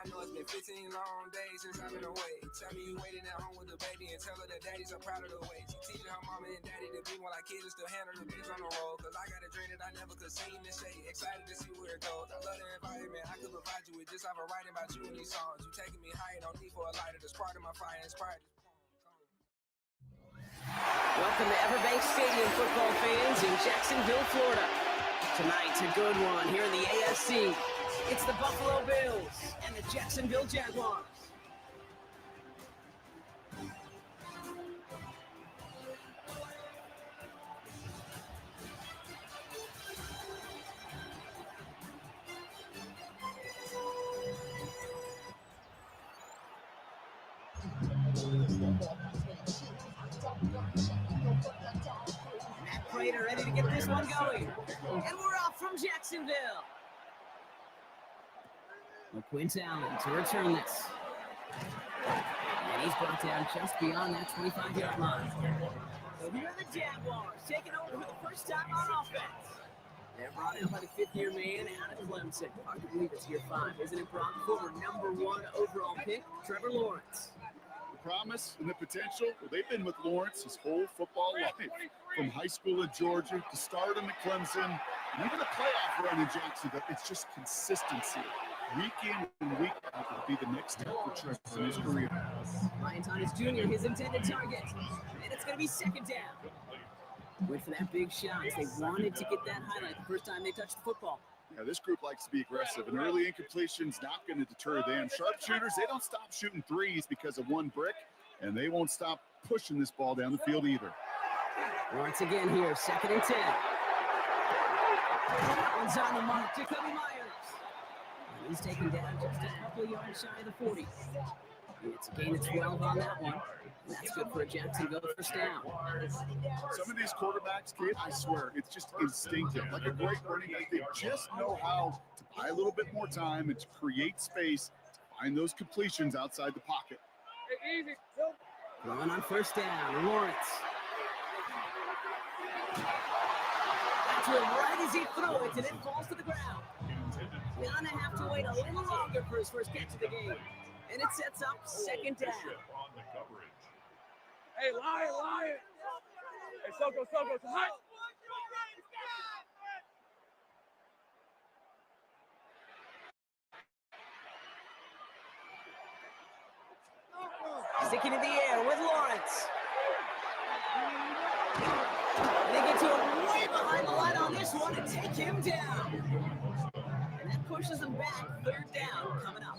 know it's been 15 long days since I've been away. Tell me you waiting at home with the baby and tell her that daddy's so proud of the way. She teaching her mama and daddy to be more like kids and still handle the beats on the road. Cause I got a dream that I never could sing and say. Excited to see where it goes. I love the environment. I could provide you with just how I'm writing about you in these songs. You taking me higher, don't need for a lighter. The spark of my fire inspired this poem. Welcome to Everbank Stadium, football fans in Jacksonville, Florida. Tonight's a good one here in the AFC. It's the Buffalo Bills and the Jacksonville Jaguars. Matt Prater ready to get this one going. And we're off from Jacksonville. Quint Allen to return this. And he's brought down just beyond that 25-yard line. So here are the Jaguars taking over for the first time on offense. They're brought in by the fifth-year man out of Clemson. Hard to believe it's year 5, isn't it, Brock? Former #1 overall pick, Trevor Lawrence. The promise and the potential, well, they've been with Lawrence his whole football life. From high school in Georgia to stardom at Clemson, and even the playoff run in Jacksonville, it's just consistency. Week in and week out will be the next step for Trevor in his career. Ryan Thomas Jr., his intended target. And it's going to be second down. Wait for that big shot. They wanted to get that highlight the first time they touched the football. Yeah, this group likes to be aggressive. An early incompletion's not going to deter them. Sharpshooters, they don't stop shooting threes because of one brick, and they won't stop pushing this ball down the field either. Once again here, 2nd and 10. That one's on the mark, Jacoby Myers. He's taken down just a couple of yards shy of the 40. It's a gain of 12 on that one. That's good for a Jacksonville first down. Some of these quarterbacks, Kate, I swear, it's just instinctive. Like a great running back, they just know how to buy a little bit more time and to create space to find those completions outside the pocket. Throwing on first down, Lawrence. That's it right as he threw it, and it falls to the ground. Gonna have to wait a little longer for his first catch of the game. And it sets up second down. Hey, Lion! Hey, Soko, hot! Sticking in the air with Lawrence. They get to him way behind the line on this one and take him down. And that pushes him back. Third down coming up.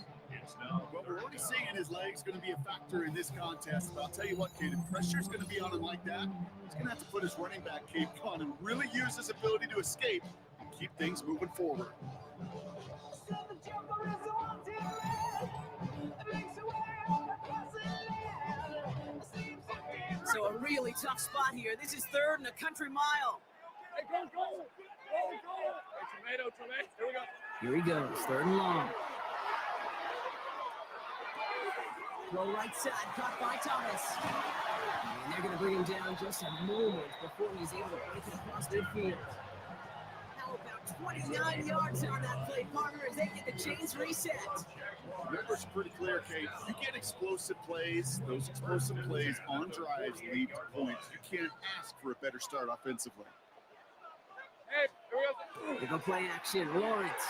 Well, we're already seeing his legs going to be a factor in this contest. But I'll tell you what, Kate, if pressure's going to be on him like that, he's going to have to put his running back cape on and really use his ability to escape and keep things moving forward. So a really tough spot here. This is 3rd and a country mile. Hey, go! Hey, tomato. Here we go. Here he goes, 3rd and long. Throw right side, caught by Thomas. And they're going to bring him down just a moment before he's able to break it across midfield. How about 29 yards on that play, partner, as they get the chains reset. Numbers are pretty clear, Kate. You get explosive plays. Those explosive plays on drives lead to points. You can't ask for a better start offensively. Hey, here we go. They go play action, Lawrence.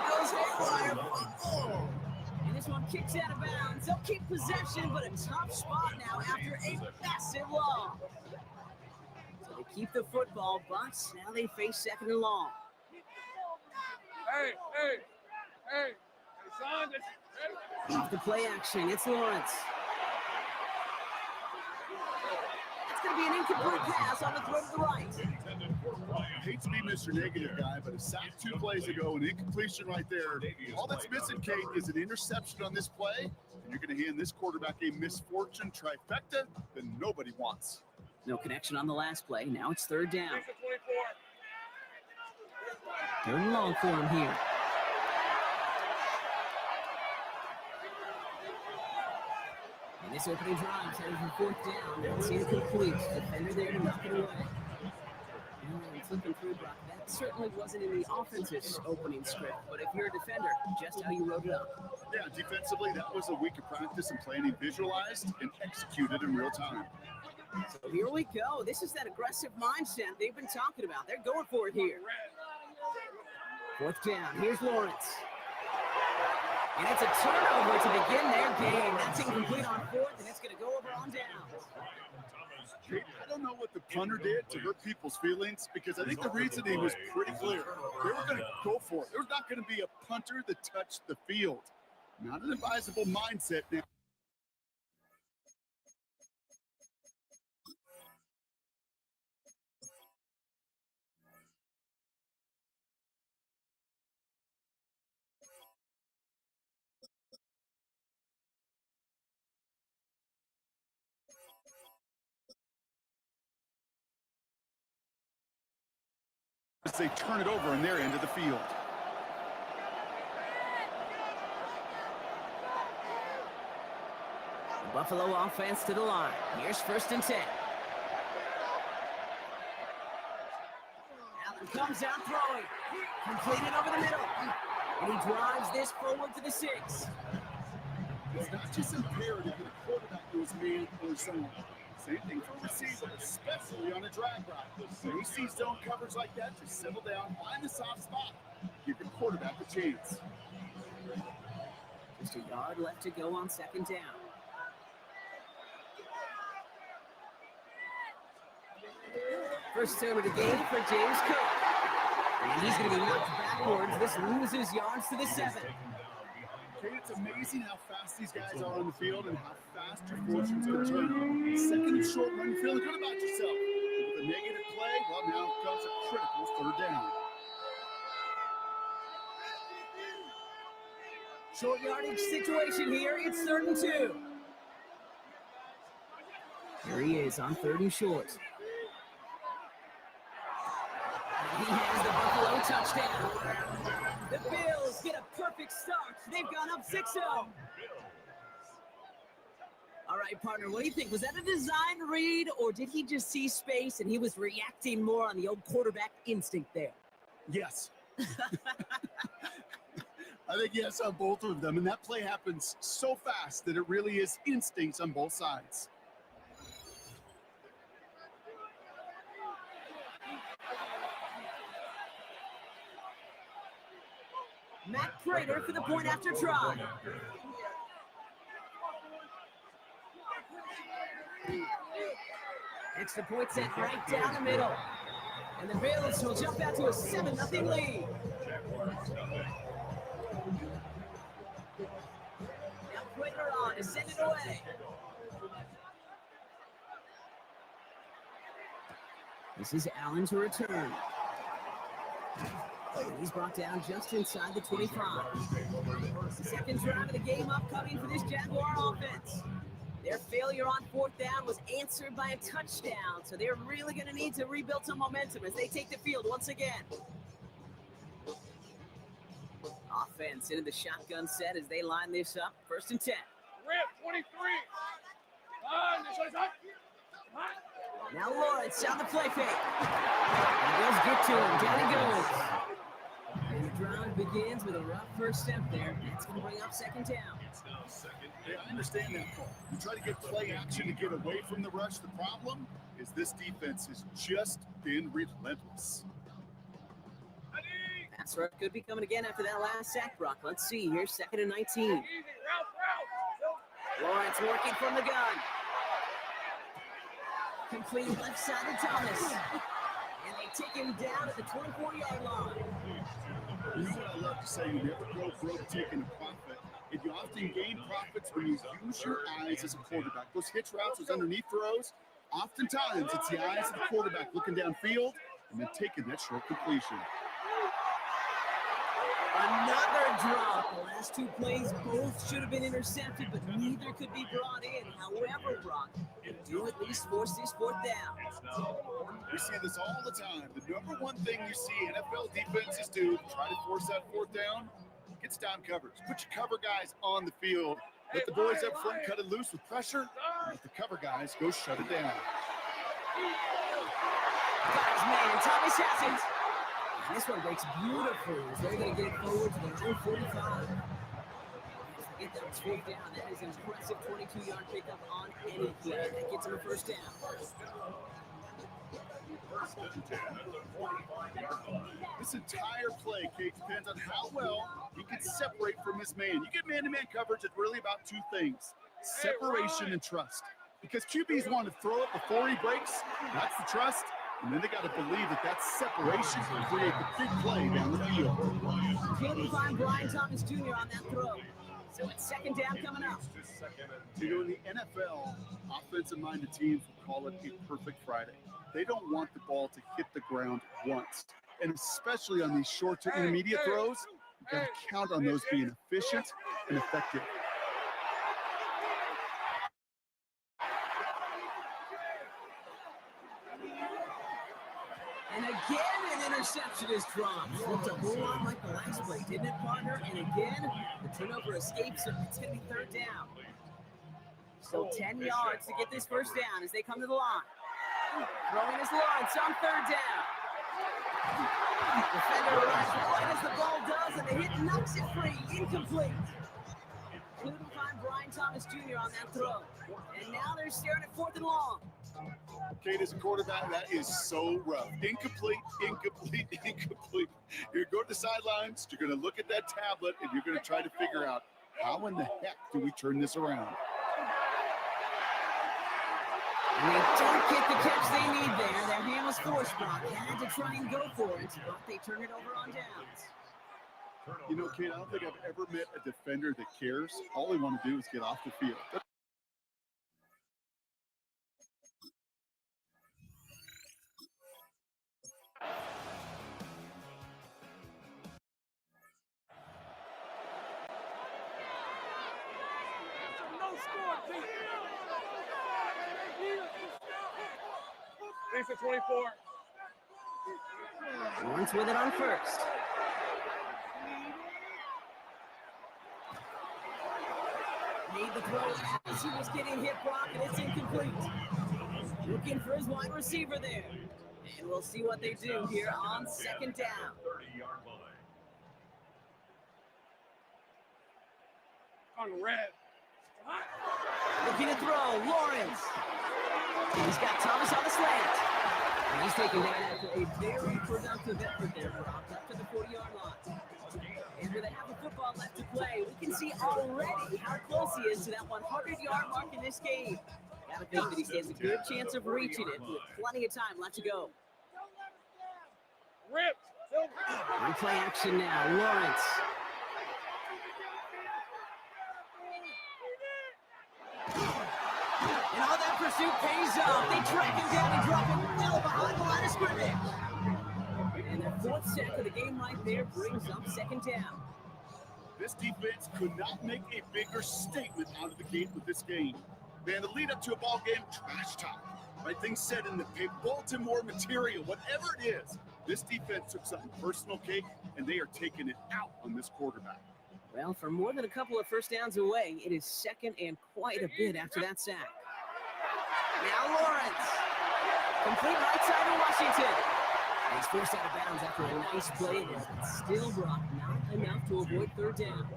Goes haywire. Oh. And this one kicks out of bounds. They'll keep possession, but a tough spot now after a massive loss. So they keep the football, but now they face 2nd and long. Hey, son. Off the play action, it's Lawrence. That's going to be an incomplete pass on the throw to the right. I hate to be Mr. Negative guy, but a sack 2 plays ago, an incompletion right there. All that's missing, Kate, is an interception on this play, and you're going to hand this quarterback a misfortune trifecta that nobody wants. No connection on the last play. Now it's 3rd down. 3rd and long for him here. And this opening drive headed for 4th down. It's incomplete. Defender there to knock it away. It's looking through, Brock. That certainly wasn't in the offense's opening script, but if you're a defender, just how you wrote it up. Yeah, defensively, that was a week of practice and planning visualized and executed in real time. So here we go. This is that aggressive mindset they've been talking about. They're going for it here. Fourth down. Here's Lawrence. And it's a turnover to begin their game. That's incomplete on fourth, and it's going to go over on downs. I don't know what the punter did to hurt people's feelings, because I think the reasoning was pretty clear. They were going to go for it. There's not going to be a punter that touched the field. Not an advisable mindset now. As they turn it over in their end of the field. The Buffalo offense to the line. Here's 1st and 10. Allen comes out throwing. Completed over the middle. And he drives this forward to the 6. It's not just imperative that a quarterback goes man or zone. Same thing for receivers, especially on a drag route. When you see zone coverage like that, just settle down, find the soft spot, give your quarterback a chance. Just a yard left to go on 2nd down. First turn of the game for James Cook. And he's going to be knocked backwards. This loses yards to the 7. It's amazing how fast these guys are on the field and how fast your fortunes can turn. Second and short run, you're feeling good about yourself. With a negative play, well, now comes a critical 3rd down. Short yardage situation here. It's 3rd and 2. Here he is on 3rd and short. And he has the Buffalo touchdown. The Bills get a perfect start. They've gone up 6-0. All right, partner, what do you think? Was that a design read, or did he just see space and he was reacting more on the old quarterback instinct there? Yes. I think yes on both of them, and that play happens so fast that it really is instincts on both sides. Matt Prater for the point after try. It's the point set right down the middle. And the Bills will jump out to a 7-0 lead. Now Prater on to send it away. This is Allen to return. He's brought down just inside the 25. The 2nd drive of the game upcoming for this Jaguar offense. Their failure on 4th down was answered by a touchdown, so they're really going to need to rebuild some momentum as they take the field once again. Offense into the shotgun set as they line this up. 1st and 10. Rip, 23. Now Lawrence on the play fake. And the Bills get to him. Down he goes. And the drive begins with a rough first step there. That's going to bring up 2nd down. Yeah, I understand that call. You try to get play action to get away from the rush. The problem is this defense has just been relentless. Pass rush could be coming again after that last sack, Brock. Let's see here, 2nd and 19. Lawrence working from the gun. Complete left side to Thomas. And they take him down at the 24-yard line. You know what I love to say, you never go broke taking a profit. And you often gain profits when you use your eyes as a quarterback. Those hitch routes, those underneath throws, oftentimes it's the eyes of the quarterback looking downfield and then taking that short completion. Another drop. The last 2 plays both should have been intercepted, but neither could be brought in. However, Brock, they do at least force this 4th down. We see this all the time. The number one thing you see NFL defenses do to try to force that 4th down, gets down coverage. Put your cover guys on the field. Let the boys up front cut it loose with pressure. Let the cover guys go shut it down. Got his man. Thomas has it. And this one breaks beautifully as they're going to get it forward to their own 45. Get that was fourth down. That is an impressive 22-yard pickup on any play. That gets him a first down. This entire play, Kate, depends on how well he can separate from his man. You get man-to-man coverage, it's really about two things: separation and trust. Because QBs want to throw it before he breaks, that's the trust, and then they got to believe that that separation can create the big play down the field. Couldn't find Brian Thomas Jr. on that throw. So it's second down coming up. You know, in the NFL, offensive-minded teams will call it a perfect Friday. They don't want the ball to hit the ground once. And especially on these short to intermediate throws, you've got to count on those being efficient and effective. And again, an interception is dropped. Looked a whole lot like the last play, didn't it, partner? And again, the turnover escapes him. It's going to be third down. So 10 yards to get this first down as they come to the line. Throwing his Lawrence on third down. Defender arrives right as the ball does, and the hit knocks it free. Incomplete. Couldn't find Brian Thomas Jr. on that throw. And now they're staring at fourth and long. Kate, as a quarterback, that is so rough. Incomplete, incomplete, incomplete. You're going to the sidelines, you're going to look at that tablet, and you're going to try to figure out, how in the heck do we turn this around? And they don't get the catch they need there. Their hand was forced, Brock. Had to try and go for it, but they turn it over on downs. You know, Kate, I don't think I've ever met a defender that cares. All they want to do is get off the field. Thanks for 24. Lawrence with it on first. Made the throw as he was getting hit, Brock, and it's incomplete. Looking for his wide receiver there. And we'll see what they do here on second down. 30-yard line. On red. Looking to throw, Lawrence. He's got Thomas on the slant. And he's taken that after a very productive effort there, Brock, up to the 40-yard line. And with a half of football left to play, we can see already how close he is to that 100-yard mark in this game. Gotta think that he stands a good chance of reaching it with plenty of time left to go. Rip. On play action now, Lawrence. And all that pursuit pays off. They track him down and drop him well behind the line of scrimmage. And their fourth sack of the game right there brings up second down. This defense could not make a bigger statement out of the gate with this game. Man, the lead up to a ball game, trash talk. Right things said in the Baltimore material, whatever it is. This defense took something personal, Kate, and they are taking it out on this quarterback. Well, for more than a couple of first downs away, it is second and quite a bit after that sack. Now Lawrence. Complete right side of Washington. And he's forced out of bounds after a nice play there, but still, Brock, not enough to avoid third down.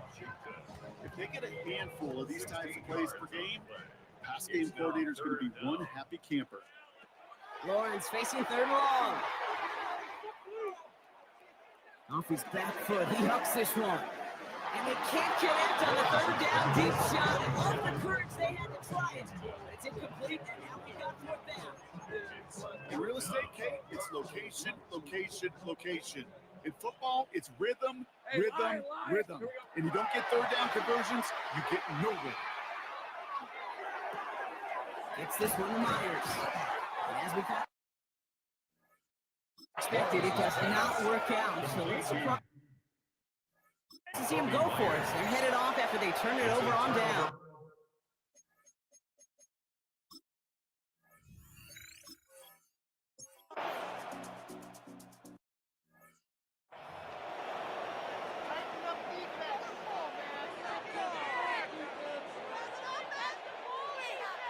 If they get a handful of these types of plays per game, pass game coordinator is going to be one happy camper. Lawrence facing third and long. Off his back foot, he hucks this one. And they can't connect on the third down deep shot. And all the courage they had to try it. But it's incomplete, and now we got fourth down. In real estate, Kate, it's location, location, location. In football, it's rhythm, rhythm, rhythm. And you don't get third down conversions, you get nowhere. Gets this one to Myers. And as we thought expected, it does not work out. So it's surprising to see him go for it. They're headed off after they turn it over on down.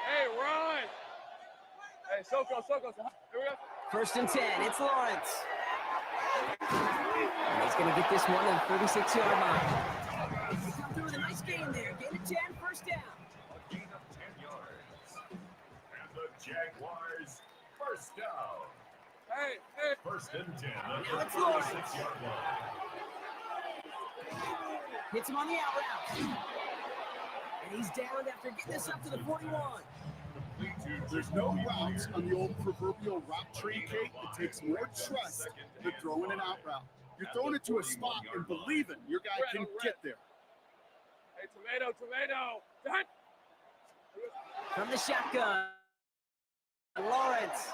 Hey, Ron. Hey, Soko. Here we go. First and 10, it's Lawrence. And he's going to get this one to the 36-yard line. They come through with a nice gain there. Gain of 10, first down. A gain of 10 yards. And the Jaguars, first down. Hey. First and 10 at Now the it's Lawrence. 36-yard line. Hits him on the out route. And he's down after getting this up to the 41. There's no routes on the old proverbial route tree, Kate. It takes more trust than throwing an out route. You're throwing it to a spot and believing your guy can get there. Hey, tomato. Done. From the shotgun, Lawrence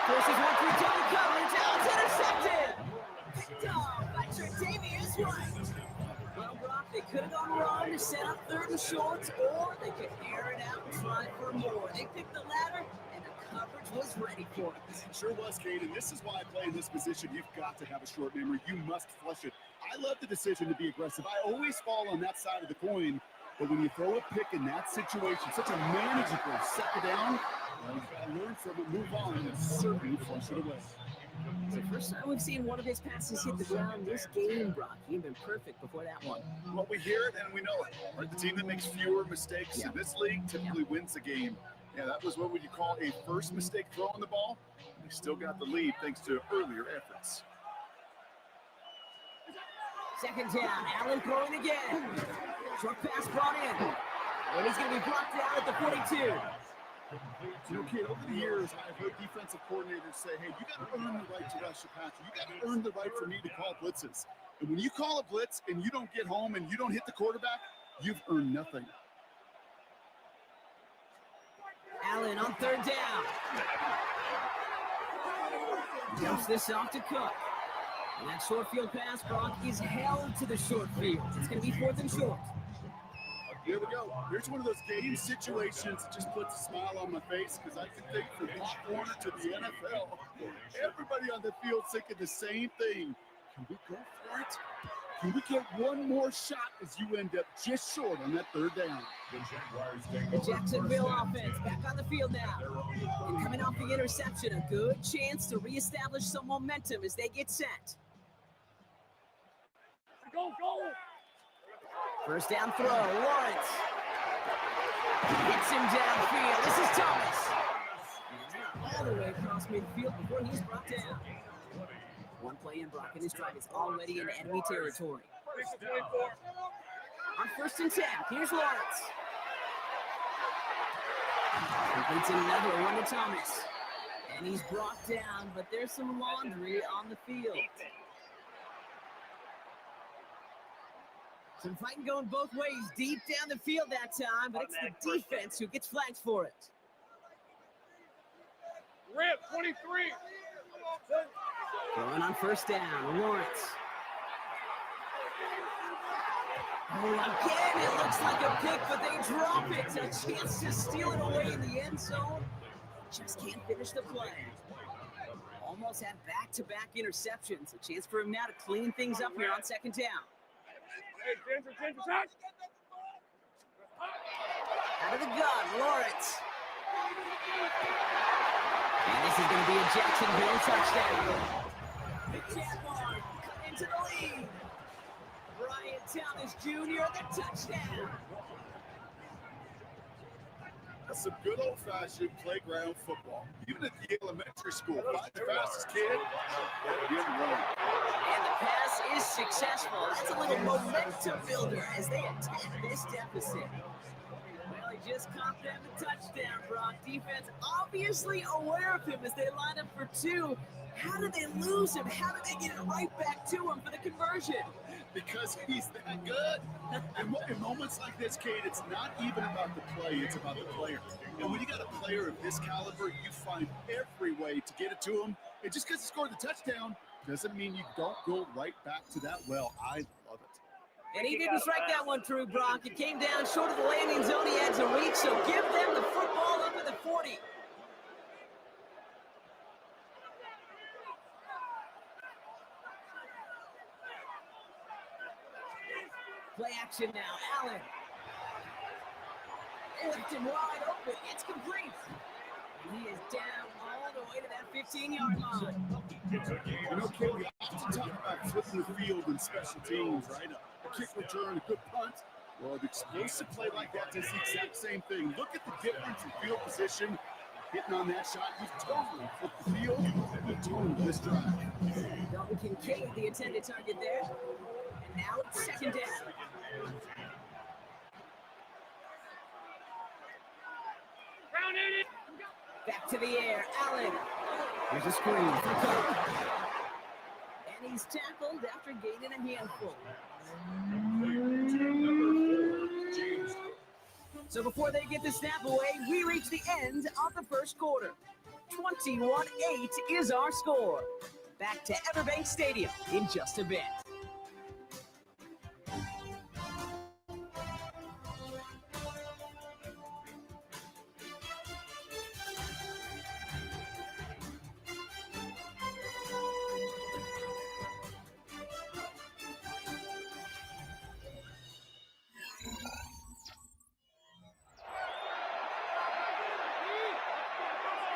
forces one through double coverage. Now it's intercepted. Picked off by Tre'Davious White. Well, Brock, they could have gone wrong to set up third and short, or they could air it out and try for more. They picked the latter, and the coverage was ready for it. It sure was, Kate, and this is why I play in this position. You've got to have a short memory. You must flush it. I love the decision to be aggressive. I always fall on that side of the coin, but when you throw a pick in that situation, such a manageable second down, you've got to learn from it, move on, and certainly flush it away. It's the first time we've seen one of his passes hit the ground this game, Brock. He'd been perfect before that one. Well, we hear it and we know it. Right? The team that makes fewer mistakes in this league typically wins the game. Yeah, that was what would you call a first mistake throwing the ball. They still got the lead thanks to earlier efforts. Second down, Allen throwing again. Short pass brought in. And he's going to be blocked down at the 42. You know, kid, over the years, I've heard defensive coordinators say, hey, you got to earn the right to rush your passer. You got to earn the right for me to call blitzes. And when you call a blitz and you don't get home and you don't hit the quarterback, you've earned nothing. Allen on third down. Dumps this off to Cook. And that short field pass, Brock, is held to the short field. It's going to be fourth and short. Here we go. Here's one of those game situations that just puts a smile on my face because I can think from each corner to the NFL. Everybody on the field thinking the same thing. Can we go for it? Can we get one more shot as you end up just short on that third down? The Jacksonville offense back on the field now. And coming off the interception, a good chance to reestablish some momentum as they get set. Go. First down throw, Lawrence. Hits him downfield. This is Thomas. All the way across midfield before he's brought down. One play in, Brock, and his drive is already in enemy territory. On first and 10, here's Lawrence. Completes another one to Thomas. And he's brought down, but there's some laundry on the field. Some fighting going both ways, deep down the field that time, but it's the defense who gets flagged for it. Rip, 23. Going on first down, Lawrence. Oh, again, it looks like a pick, but they drop it. A chance to steal it away in the end zone. Just can't finish the play. Almost had back-to-back interceptions. A chance for him now to clean things up here on second down. Hey, Ginger, touch. Out of the gun, Lawrence. And this is going to be a Jacksonville touchdown. The Jaguars come into the lead. Brian Thomas Jr., the touchdown. That's some good old-fashioned playground football. Even at the elementary school, find the fastest kid, get run. And the pass is successful. That's a little momentum builder as they attack this deficit. Well, he just caught them a touchdown, Brock. Defense obviously aware of him as they line up for two. How did they lose him? How did they get it right back to him for the conversion? Because he's that good. In moments like this, Kate, it's not even about the play, it's about the player. And when you got a player of this caliber, you find every way to get it to him. And just because he scored the touchdown doesn't mean you don't go right back to that well. I love it. And he didn't strike that one through, Brock. It came down short of the landing zone. He had to reach, so give them the football up at the 40. Play action now, Allen. They left him wide open. It's complete. And he is down all the way to that 15-yard line. You know, Kid, we often talk about flipping the field and special teams, right? A kick return, a good punt. Well, an explosive play like that does the exact same thing. Look at the difference in field position. Hitting on that shot, he's totally flipped the field and he totally this drive. Dalton Kincaid, the intended target there. And now it's second down. Back to the air, Allen. There's a screen for Cook. And he's tackled after gaining a handful. So before they get the snap away, we reach the end of the first quarter. 21-8 is our score. Back to Everbank Stadium in just a bit.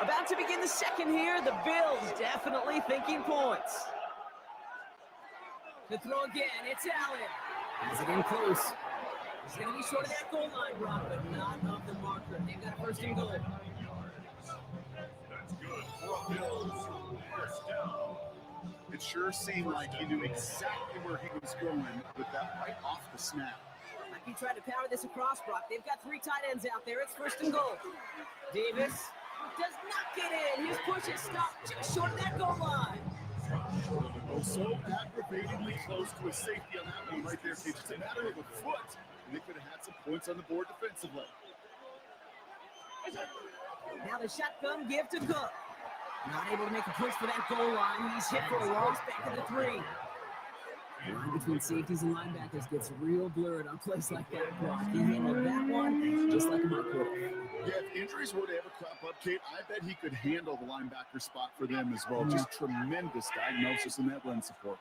About to begin the second here, the Bills definitely thinking points. The throw again, it's Allen. Has it in close. He's going to be short of that goal line, Brock, but not off the marker. They've got first and goal. That's good for a Bills. First down. It sure seemed like he knew exactly where he was going with that right off the snap. Like he tried to power this across, Brock. They've got three tight ends out there. It's first and goal. Davis does not get in. His push is stopped just short of that goal line. Oh, so aggravatingly close to a safety on that one right there. It's just a matter of a foot, and they could have had some points on the board defensively. Now the shotgun give to Cook. Not able to make a push for that goal line. He's hit for a loss back at the 3. The line between safeties and linebackers gets real blurred on plays like that, Brock. He handled that one just like a Mike would have. Yeah, if injuries were to ever crop up, Kate, I bet he could handle the linebacker spot for them as well. Just tremendous diagnosis in that run support.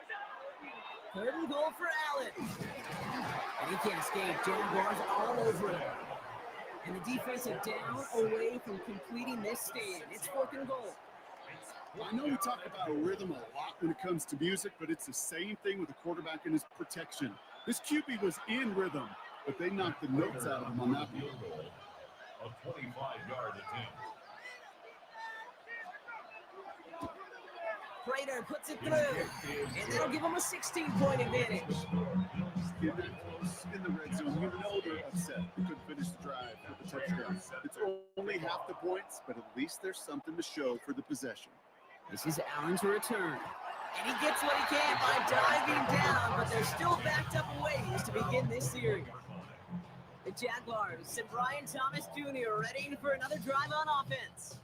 Third and goal for Allen. And he can't escape. Jaguars all over him. And the defensive down away from completing this stand. It's fourth and goal. Well, I know we talk about rhythm a lot when it comes to music, but it's the same thing with the quarterback and his protection. This QB was in rhythm, but they knocked the notes out of him on that one. A 25-yard attempt. Prater puts it through, and that'll give him a 16-point advantage. Get that close in the red zone. You know they're upset. They couldn't finish the drive with the touchdown. It's only half the points, but at least there's something to show for the possession. This is Allen to return. And he gets what he can by diving down, but they're still backed up a ways to begin this series. The Jaguars and Brian Thomas Jr. ready for another drive on offense.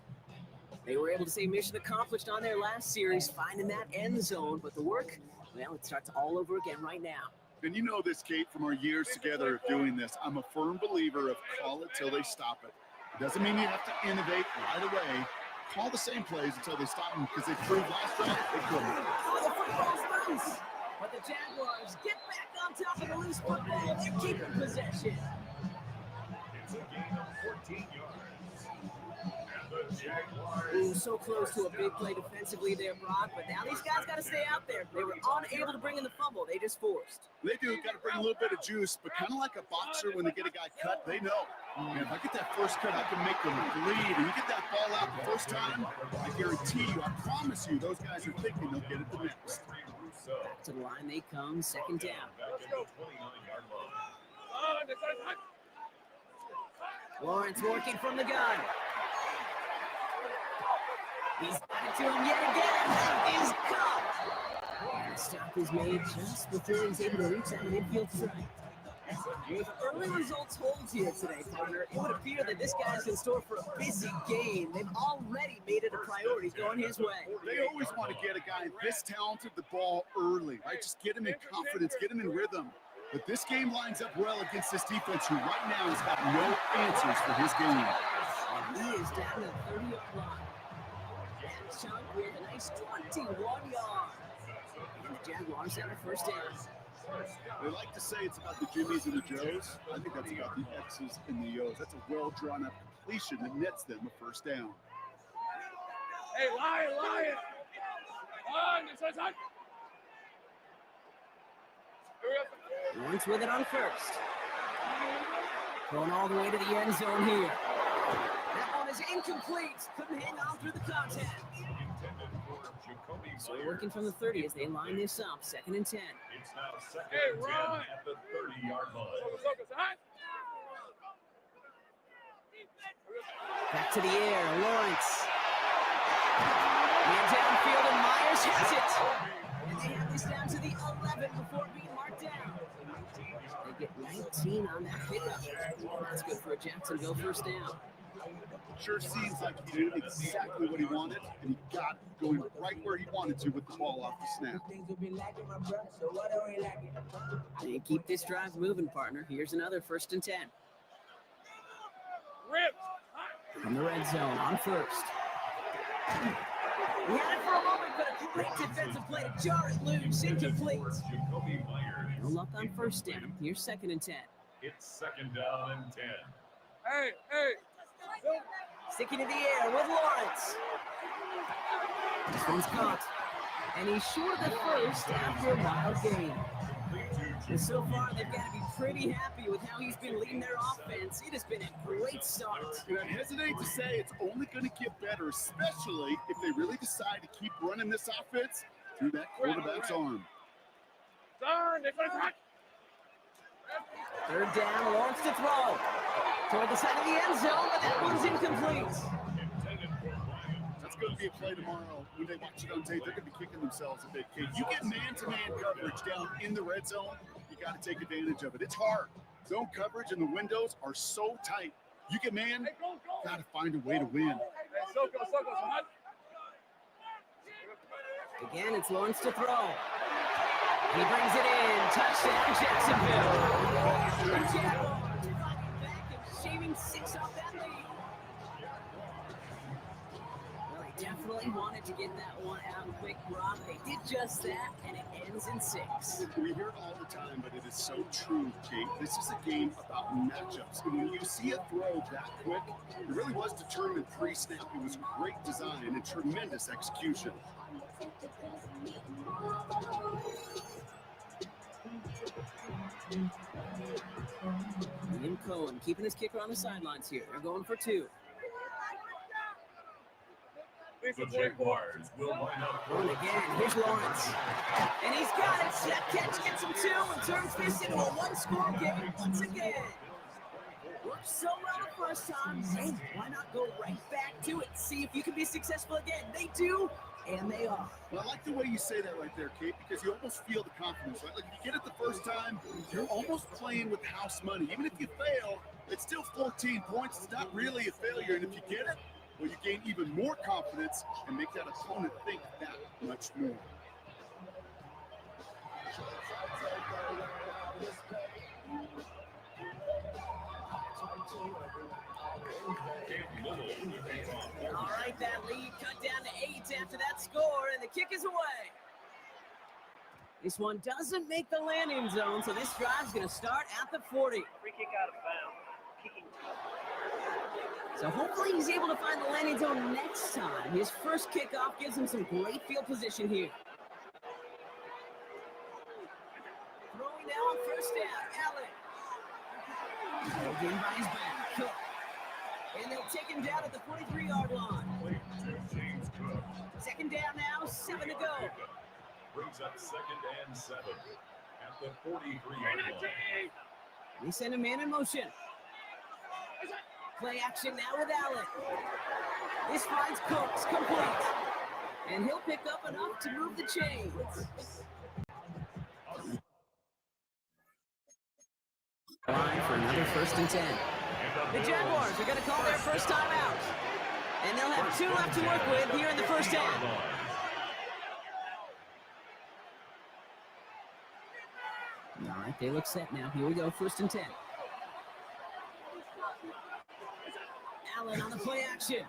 They were able to say mission accomplished on their last series, finding that end zone, but the work, well, it starts all over again right now. And you know this, Kate, from our years together of doing this. I'm a firm believer of call it till they stop it. It doesn't mean you have to innovate right away. Call the same plays until they stop them, because they proved last drive they couldn't. Oh, the football's loose. But the Jaguars get back on top of the loose football. They're keeping possession. It's a gain of 14 yards. And the Jaguars. Ooh, so close to a big play defensively there, Brock. But now these guys got to stay out there. They were unable to bring in the fumble. They just forced. They do got to bring a little bit of juice, but kind of like a boxer when they get a guy cut, they know. Man, if I get that first cut, I can make them bleed. And you get that ball out the first time, I guarantee you, I promise you, those guys are thinking they'll get it the next. Back to the line they come, second down. Lawrence working from the gun. He's got it to him yet again. That is caught. And the stop is made just before he's able to reach that midfield strike. With early results holds here today, partner, it would appear that this guy's in store for a busy game. They've already made it a priority going his way. They always want to get a guy this talented the ball early, right? Just get him in confidence, get him in rhythm. But this game lines up well against this defense, who right now has got no answers for his game. And he is down to the 30-yard line. That chunk with a nice 21 yards. And the Jaguars have a first down. They like to say it's about the Jimmies and the Joes. I think that's about the X's and the O's. That's a well-drawn-up completion that nets them a first down. Hey, Lion. On, this is on. Lawrence with it on first. Going all the way to the end zone here. That one is incomplete. Couldn't hang on through the contact. So we're working from the 30 as they line this up. 2nd and 10. It's now 2nd and 10 at the 30-yard line. Back to the air, Lawrence. Man downfield, and Myers has it. And they have this down to the 11 before being marked down. They get 19 on that pickup. That's good for a Jacksonville first down. Sure seems like he did exactly what he wanted, and he got it going right where he wanted to with the ball off the snap. They keep this drive moving, partner. Here's another 1st and 10. From the red zone on first. He had it for a moment, but a great defensive play to jar it loose, incomplete. No luck on first down. Here's 2nd and 10. It's 2nd down and 10. Hey. Sticking in the air with Lawrence. This one's caught. And he's short of the first after a wild game. And so far, they've got to be pretty happy with how he's been leading their offense. It has been a great start. And I hesitate to say it's only going to get better, especially if they really decide to keep running this offense through that quarterback's arm. 3rd down, Lawrence to throw. Toward the side of the end zone, but that one's incomplete. That's going to be a play tomorrow. When they watch it on tape, they're going to be kicking themselves a bit. You get man-to-man coverage down in the red zone, you got to take advantage of it. It's hard. Zone coverage and the windows are so tight. You get man, got to find a way to win. Again, it's Lawrence to throw. And he brings it in. Touchdown, Jacksonville. The Jaguars fighting back and shaving 6 off that lead. Well, they definitely wanted to get that one out quick, Rob. They did just that, and it ends in 6. We hear it all the time, but it is so true, Kate. This is a game about matchups. And when you see a throw that quick, it really was determined pre-snap. It was great design and tremendous execution. Liam Cohen keeping his kicker on the sidelines here. They're going for 2. The Jaguars will line up. Going again. Here's Lawrence. And he's got it. That catch gets him 2 and turns this into a 1-score game once again. Worked so well the first time. Hey, why not go right back to it? See if you can be successful again. They do, and they are. Well, I like the way you say that right there, Kate, because you almost feel the confidence, right? Like, if you get it the first time, you're almost playing with house money. Even if you fail, it's still 14 points. It's not really a failure. And if you get it, well, you gain even more confidence and make that opponent think that much more. All right, that lead cut down to 8 after that score, and the kick is away. This one doesn't make the landing zone, so this drive's going to start at the 40. Free kick out of bounds. Kicking. So hopefully he's able to find the landing zone next time. His first kickoff gives him some great field position here. Throwing now on first down, Allen. Again by his back, Cook. And they'll take him down at the 43-yard line. 2nd down now, 7 to go. Brings up 2nd and 7 at the 43-yard line. They send a man in motion. Play action now with Allen. This finds Cooks complete. And he'll pick up enough to move the chains. Line for another 1st and 10. The Jaguars are going to call their first time out. And they'll have 2 left to work with here in the first half. All right, they look set now. Here we go, 1st and 10. Allen on the play action.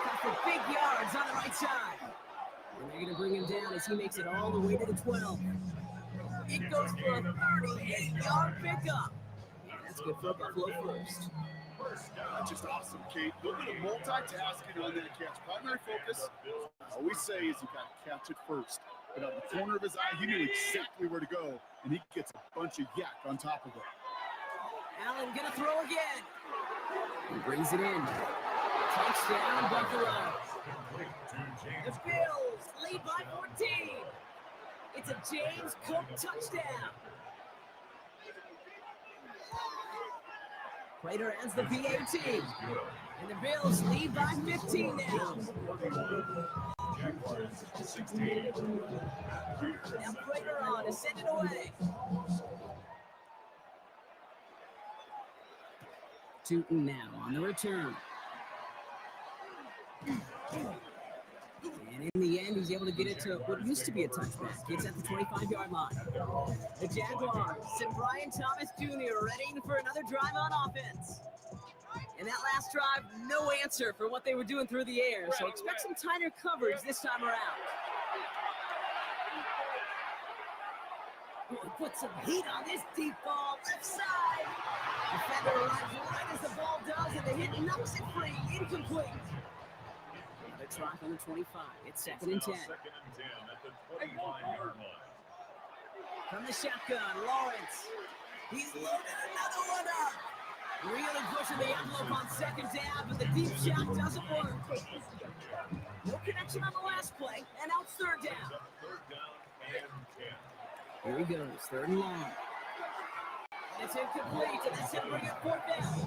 Got for big yards on the right side. And they're going to bring him down as he makes it all the way to the 12. It goes for a 38-yard pickup. Yeah, that's good for a Buffalo first. First down. Just awesome, Kate. A little bit of multitasking on that catch. Primary focus, I always say, is you got to catch it first. But out of the corner of his eye, he knew exactly where to go, and he gets a bunch of yak on top of it. Allen gonna throw again. He brings it in. Touchdown, Buffalo. The Bills lead by 14. It's a James Cook touchdown. Prater has the PAT. And the Bills lead by 15 now. Jaguars 16. Now Prater on to send it away. Tootin now on the return. And in the end, he's able to get it to what used to be a touchback. Gets at the 25-yard line. The Jaguars and Brian Thomas Jr. ready for another drive on offense. And that last drive, no answer for what they were doing through the air. So expect some tighter coverage this time around. Oh, put some heat on this deep ball, left side. Defender arrives right as the ball does, and the hit knocks it free, incomplete. Another try on the 25. It's second and 10. Second and 10 at the 25-yard line. From the shotgun, Lawrence. He's loaded another one up. Really pushing the envelope on second down, but the deep shot doesn't work. No connection on the last play, and out third down. Third down and 10. Here he goes, third and long. And it's incomplete, and that's him bringing fourth down.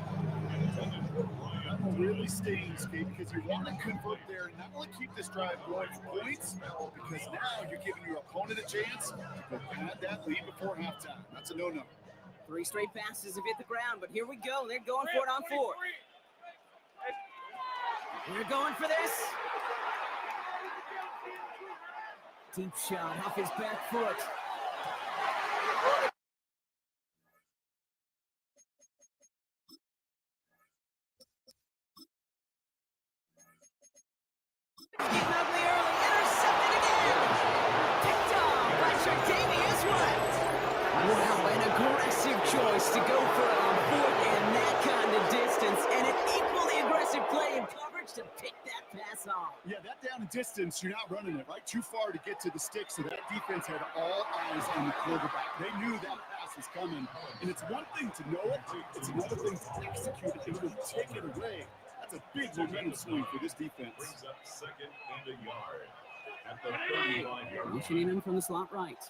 That one really stings, Kate, because you want to convert there and not only keep this drive going for points, because now you're giving your opponent a chance to go pad that lead before halftime. That's a no-no. 3 straight passes have hit the ground, but here we go. They're going for it on 4. They're going for this. Deep shot off his back foot. Getting ugly early, intercepted again. Picked off by Tre'Davious White. Wow, an aggressive choice to go for it on 4th and that kind of distance, and an equally aggressive play in coverage to pick that pass off. Yeah, that down and distance, you're not running it, right? Too far to get to the stick, so that defense had all eyes on the quarterback. They knew that pass was coming, and it's one thing to know it, it's another thing to execute it and really take it away. That's a big momentum swing for this defense. Brings up second and a yard at the 35-yard line. Motioning him from the slot right.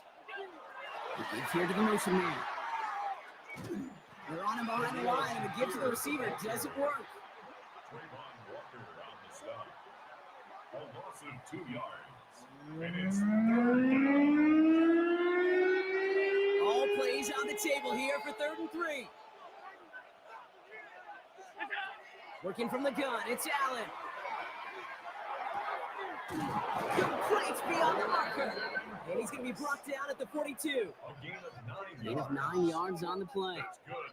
He gives here to the motion man. They're on him behind the line, and the give to the receiver doesn't work. Trayvon Walker on the stop. A loss of 2 yards. And it's All plays on the table here for 3rd and 3. Working from the gun, it's Allen. Completes beyond the marker. And he's going to be brought down at the 42. a gain of 9 Gain yards. of 9 yards on the play. That's good.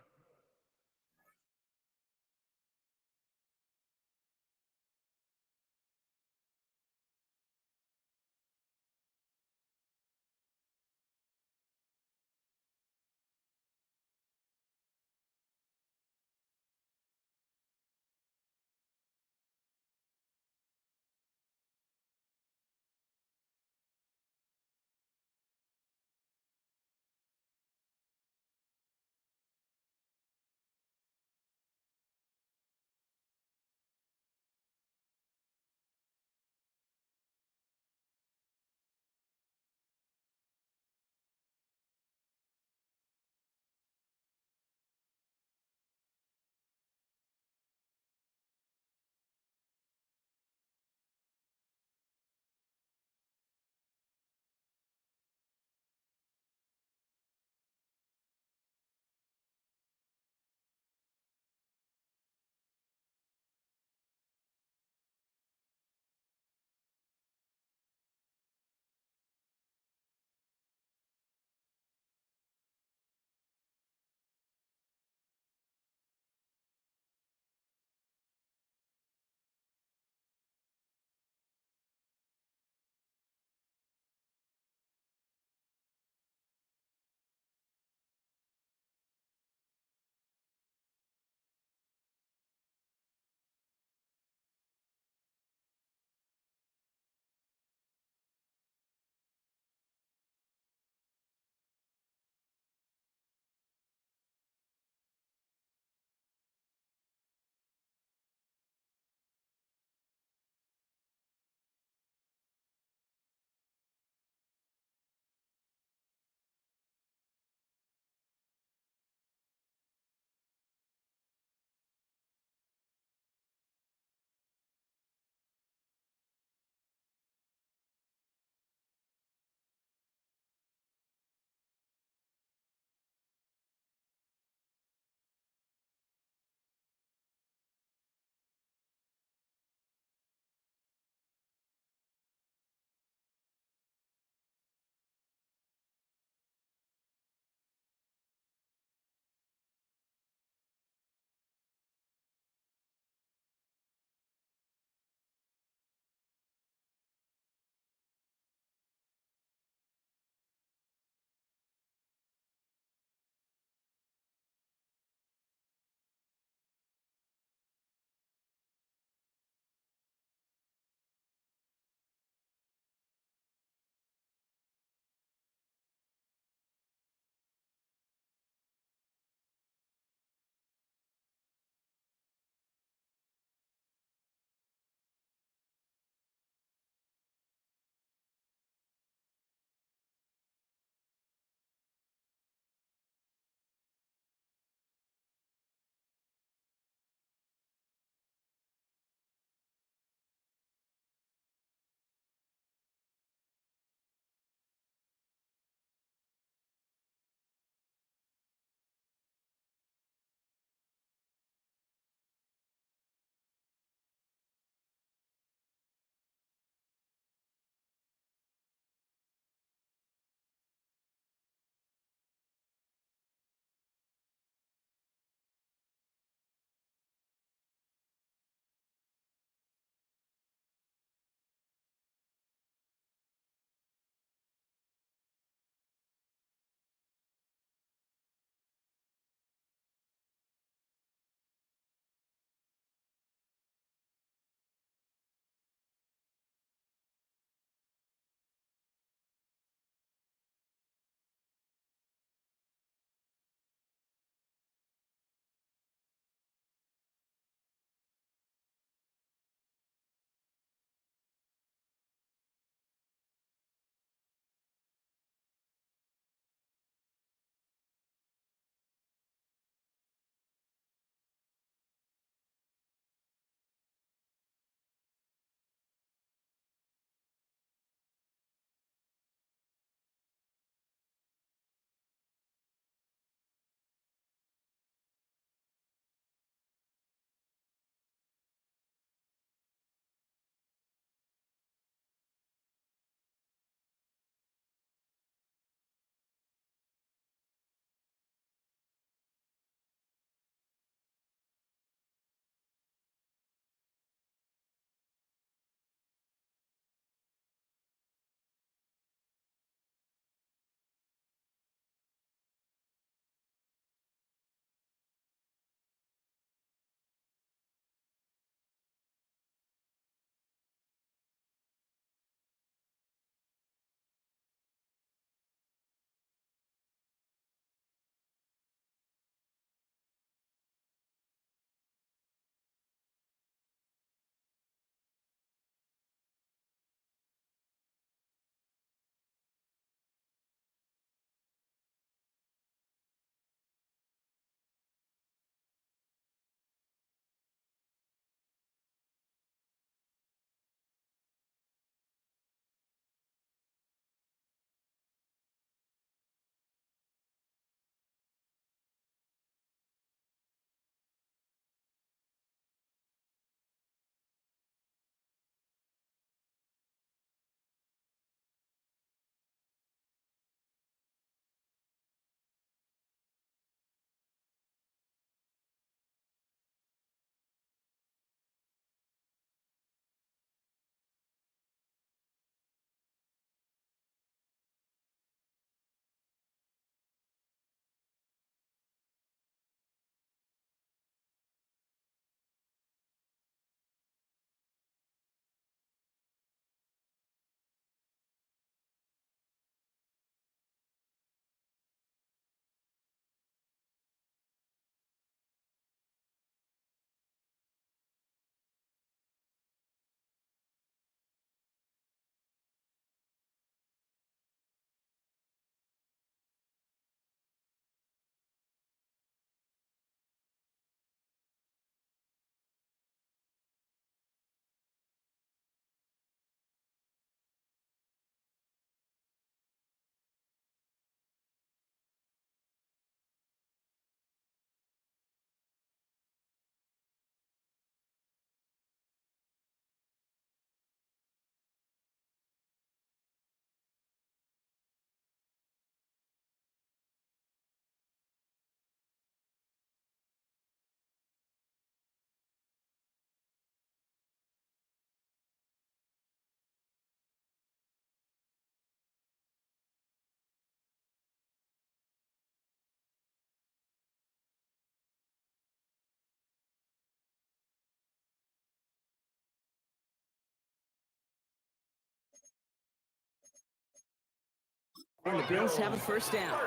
And the Bills have a first down.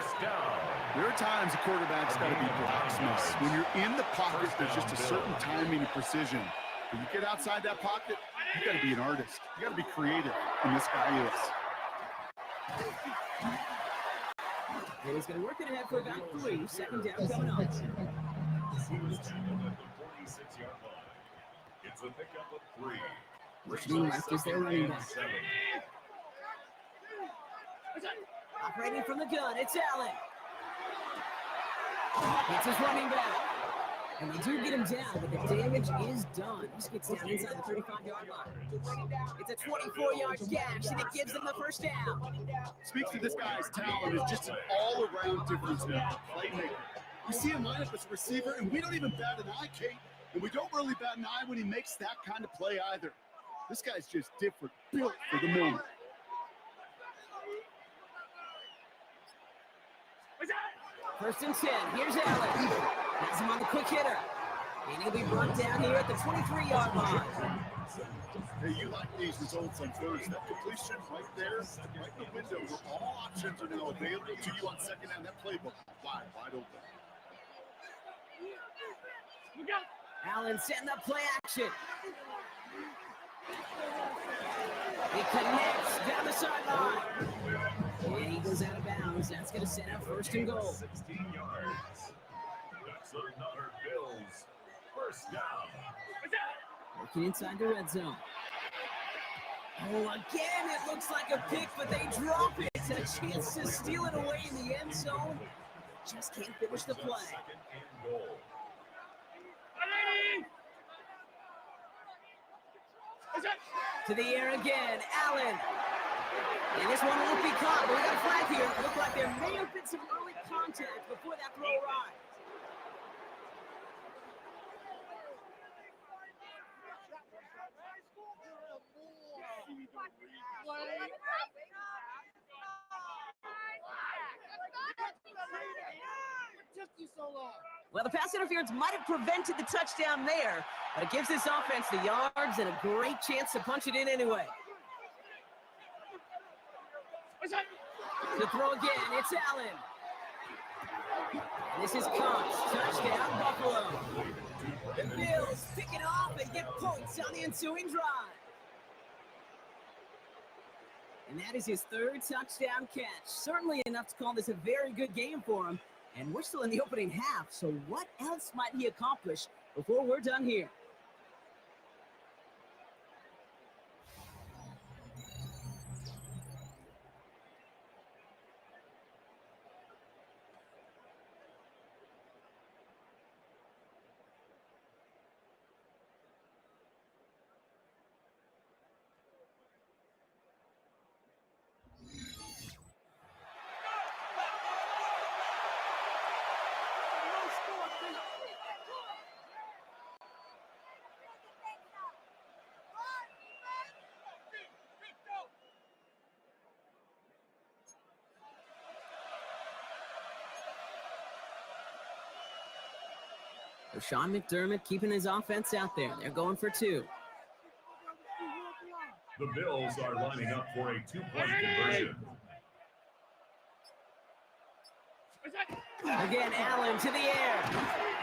There are times a quarterback's got to be blacksmith. When you're in the pocket, there's just a certain timing and precision. When you get outside that pocket, you got to be an artist. You got to be creative, and this guy is. And he's going to work it ahead for about 3. Second down coming up. He was tackled at the 46-yard line. It's a pickup of 3. Motioning left is their running back. Operating from the gun, it's Allen. It's his running back. And they do get him down, but the damage is done. This gets down inside the 35-yard line. It's a 24-yard gash, and it gives them the first down. Speaks to this guy's talent is just an all-around difference maker, playmaker. You see him line up as a receiver, and we don't even bat an eye, Kate. And we don't really bat an eye when he makes that kind of play either. This guy's just different, built for the moment. First and 10. Here's Allen. Has him on the quick hitter. And he'll be brought down here at the 23-yard line. Hey, you like these results on first. That completion right there, right in the window where all options are now available to you on second down. That playbook wide open. Allen setting up play action. He connects down the sideline. And he goes out of bounds. That's going to set up first and goal. 16 yards. That's another Bills first down. Working inside the red zone. Oh, again, it looks like a pick, but they drop it. A chance to steal it away in the end zone. Just can't finish the play. Second and goal. To the air again, Allen. And this one won't be caught, but we got a flag here. It looked like there may have been some early contact before that throw arrived. Well, the pass interference might have prevented the touchdown there, but it gives this offense the yards and a great chance to punch it in anyway. To throw again, it's Allen. This is Cox, touchdown Buffalo. The Bills pick it off and get points on the ensuing drive. And that is his 3rd touchdown catch. Certainly enough to call this a very good game for him. And we're still in the opening half, so what else might he accomplish before we're done here? Sean McDermott keeping his offense out there. They're going for 2. The Bills are lining up for a 2-point conversion. Again, Allen to the air.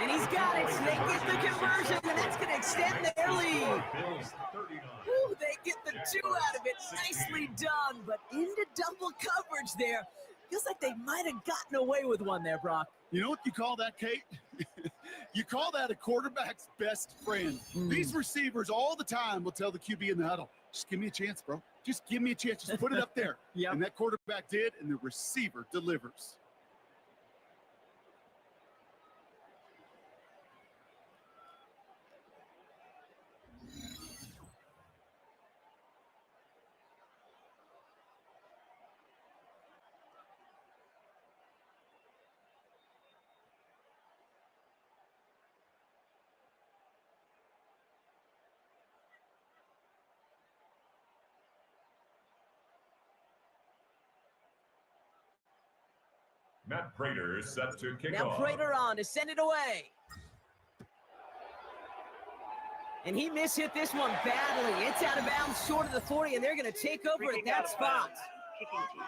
And he's got it. So they get the conversion, and that's going to extend their lead. Bills 39. Ooh, they get the 2 out of it. Nicely done, but into double coverage there. Feels like they might have gotten away with one there, Brock. You know what you call that, Kate? You call that a quarterback's best friend. These receivers all the time will tell the QB in the huddle, just give me a chance, bro. Just give me a chance. Just put it up there. Yep. And that quarterback did, and the receiver delivers. Matt Prater is set to kick Now off. Prater on to send it away. And he mishit this one badly. It's out of bounds short of the 40, and they're going to take over at that spot. Kicking team.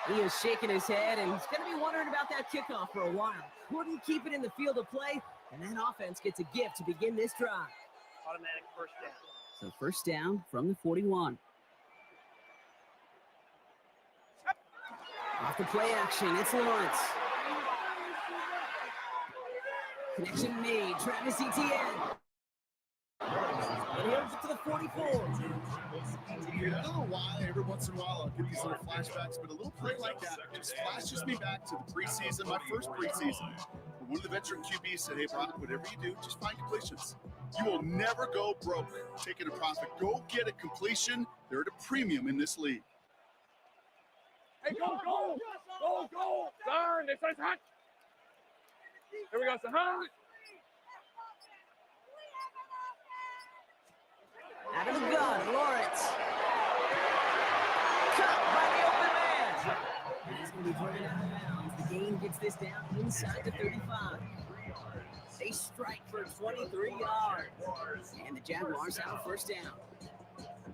He is shaking his head, and he's going to be wondering about that kickoff for a while. Couldn't keep it in the field of play, and that offense gets a gift to begin this drive. Automatic first down. So first down from the 41. Off the play action, it's Lawrence. Connection made, Travis Etienne. And here's to the 44. I don't know why every once in a while I'll get these little flashbacks, but a little play like that just flashes me back to the preseason, my first preseason. One of the veteran QBs said, hey, Brock, whatever you do, just find completions. You will never go broke taking a profit. Go get a completion. They're at a premium in this league. Hey, go! Darn, this is hot. Here we go, Sahan. Out of the gun, Lawrence. Cut by the open man. He's going to be driven out of bounds. The game gets this down inside the 35. They strike for 23 yards. And the Jaguars have a first down.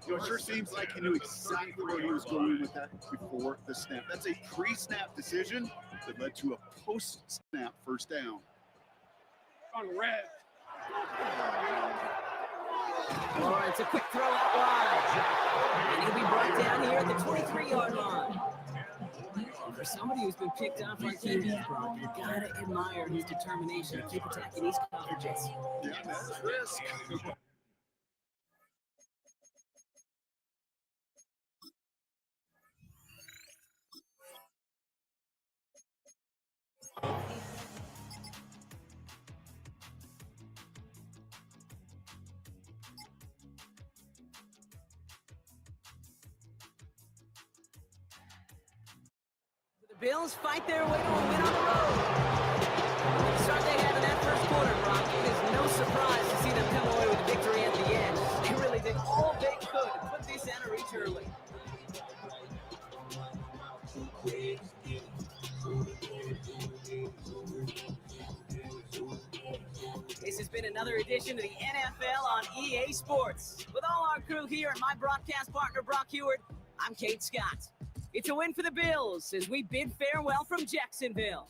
You know, it sure seems like he knew exactly where he was going with that before the snap. That's a pre-snap decision that led to a post-snap first down. On red. Lawrence, a quick throw out wide. And he'll be brought down here at the 23-yard line. And for somebody who's been picked off like he is, Brock, you gotta admire his determination to keep attacking these coverages. Yeah, that's risk. The Bills fight their way to a win on the road. The start they had in that first quarter, Brock, it is no surprise to see them come away with a victory at the end. They really did all they could to put this out of reach early. This has been another edition of the NFL on EA Sports. With all our crew here and my broadcast partner, Brock Heward, I'm Kate Scott. It's a win for the Bills as we bid farewell from Jacksonville.